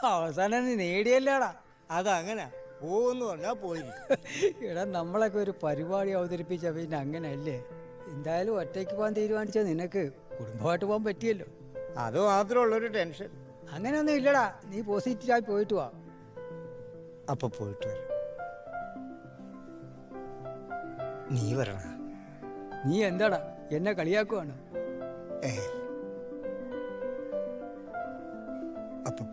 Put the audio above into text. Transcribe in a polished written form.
അവസാനം നീ നേടിയല്ലേടാ. അതങ്ങനെ പോവെന്ന് പറഞ്ഞാൽ പോയി. എടാ നമ്മളൊക്കെ ഒരു പരിപാടി അവതരിപ്പിച്ച പിന്നെ അങ്ങനെയല്ലേ. എന്തായാലും ഒറ്റയ്ക്ക് പോകാൻ തീരുമാനിച്ചാൽ നിനക്ക് കുടുംബമായിട്ട് പോകാൻ പറ്റിയല്ലോ. അത് മാത്രമുള്ളൊരു ടെൻഷൻ. അങ്ങനെയൊന്നും ഇല്ലടാ, നീ പോസിറ്റീവായി പോയിട്ട് വാ. അപ്പൊ പോയിട്ട് വരാം. നീ വരണ. നീ എന്താടാ എന്നെ കളിയാക്കുവാണ്? അപ്പൊ